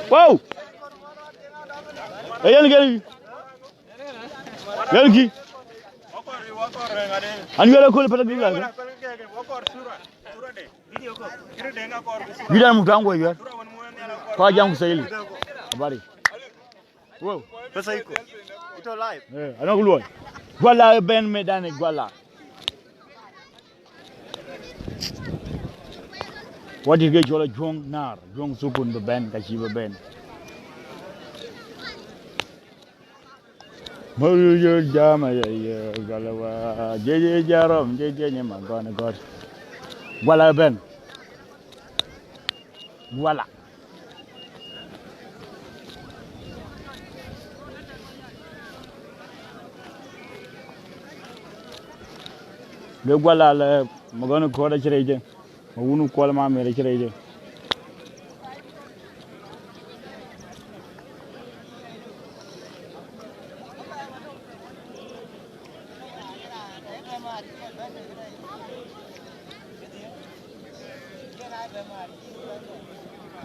Wow. Ayan gel. Gel ki. Anu ala ko pala dula. Video mu tango ya. Ko jam sayili. Habari. Wow. Pesa iko. Ito live. Ana kulwa. Guala ben medane Guala. What did you get your Ajuong nar? Ajuong sukun the ben kachiba ben. Maru jama ya galawa. Jeje jarom jeje nyama gona god. Guala ben. Guala. Le Guala le magona koda chireje. Unu kola ma mere chireje.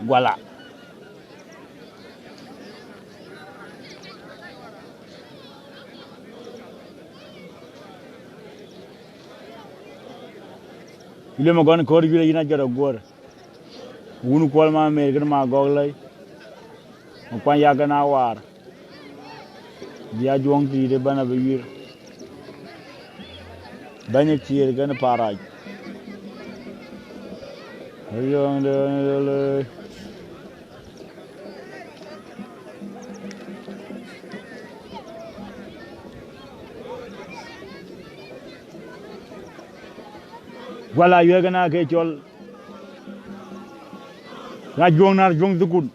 Guala. Ile magona kori gila ina jara gor. Unu kola ma mere kana Magoklei. Mpan ya kana Awar. Dia Ajuong ti de bana bewir. Banyak tier kana Parach. Ajuong de Guala yu kana ke chol. Ajuong nar Ajuong dukun.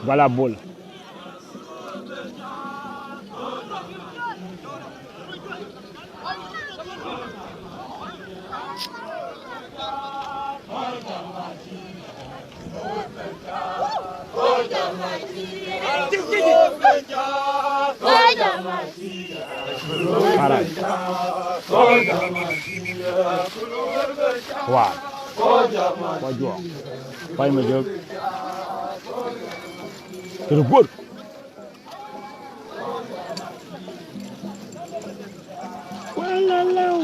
Guala bol. Parach. Awar. Ajuong. Pai majok. Terbur. Walalau.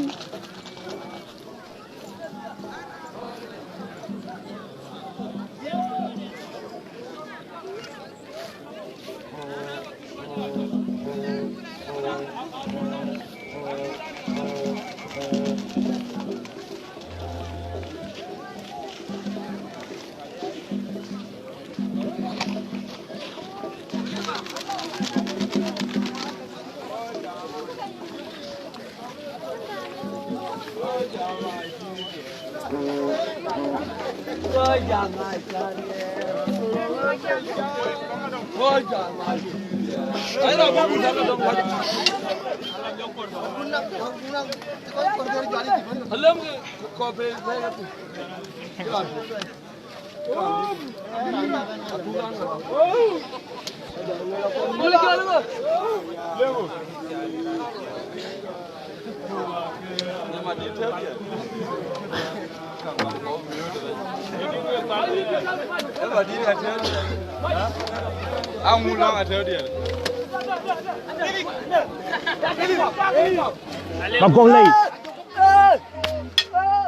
Magoklei.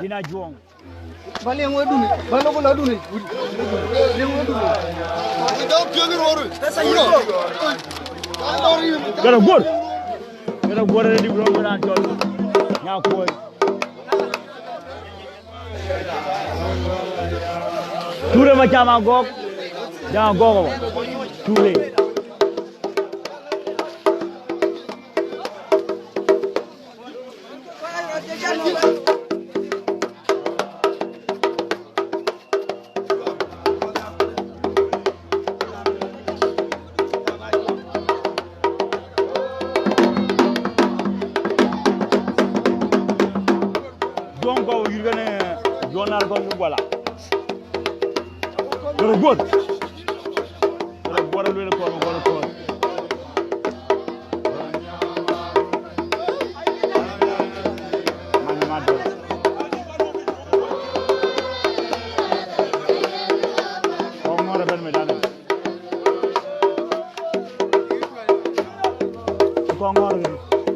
Ina Ajuong. Balik yang dulu, balik bola dulu. Yang dulu. Kita jangan orang. Gara gor. Gara gor di bro gran chol. Nya koi. Ture macam magok. Jangan gok. Ture. Guala. Very good. Guala really call. Akongor. Akongor.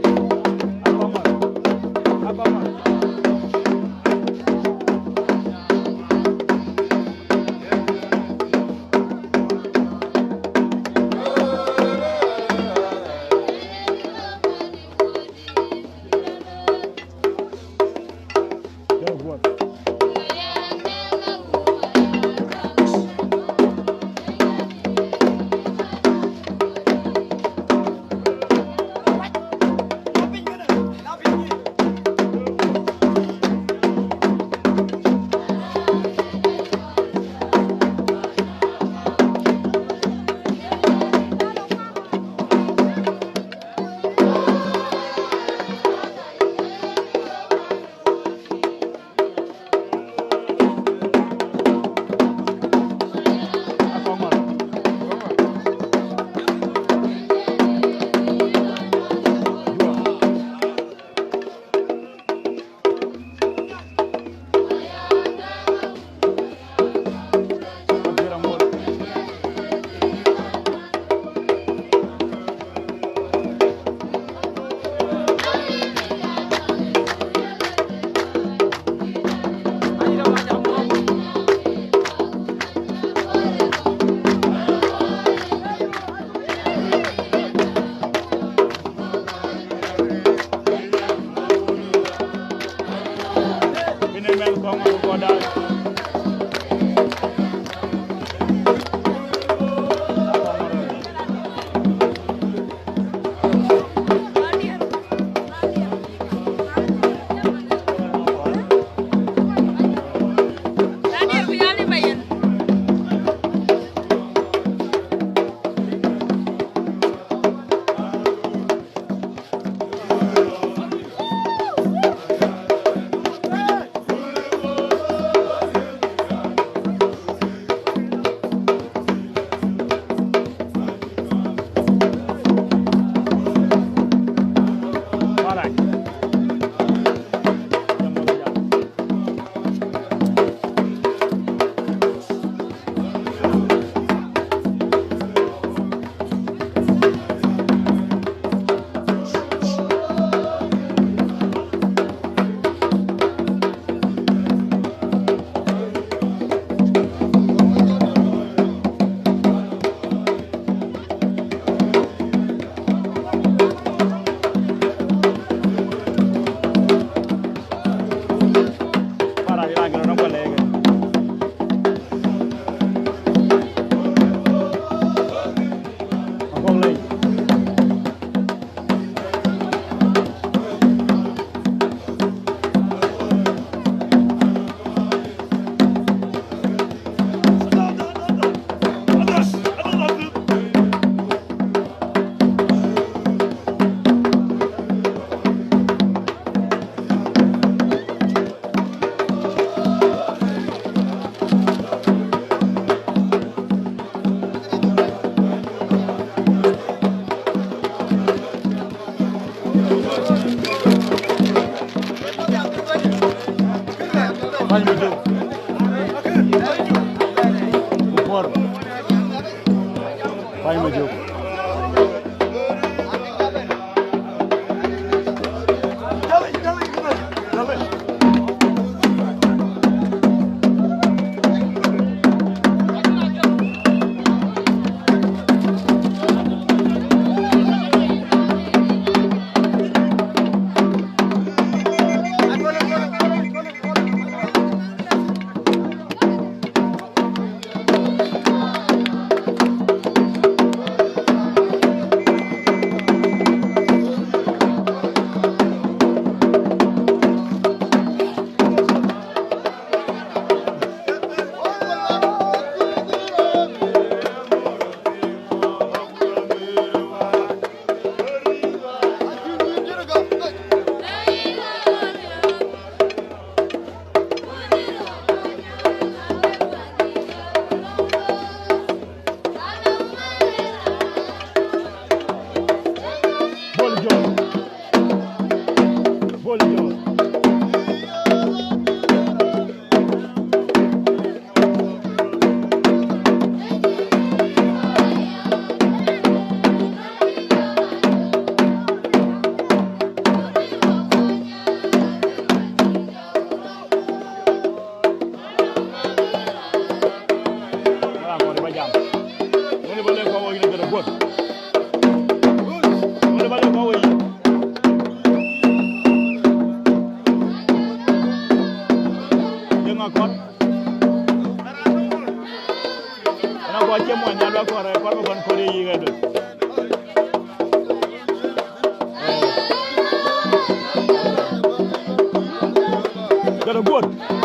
ko che mo nya do ko re ko ko ko re yi ga do got a good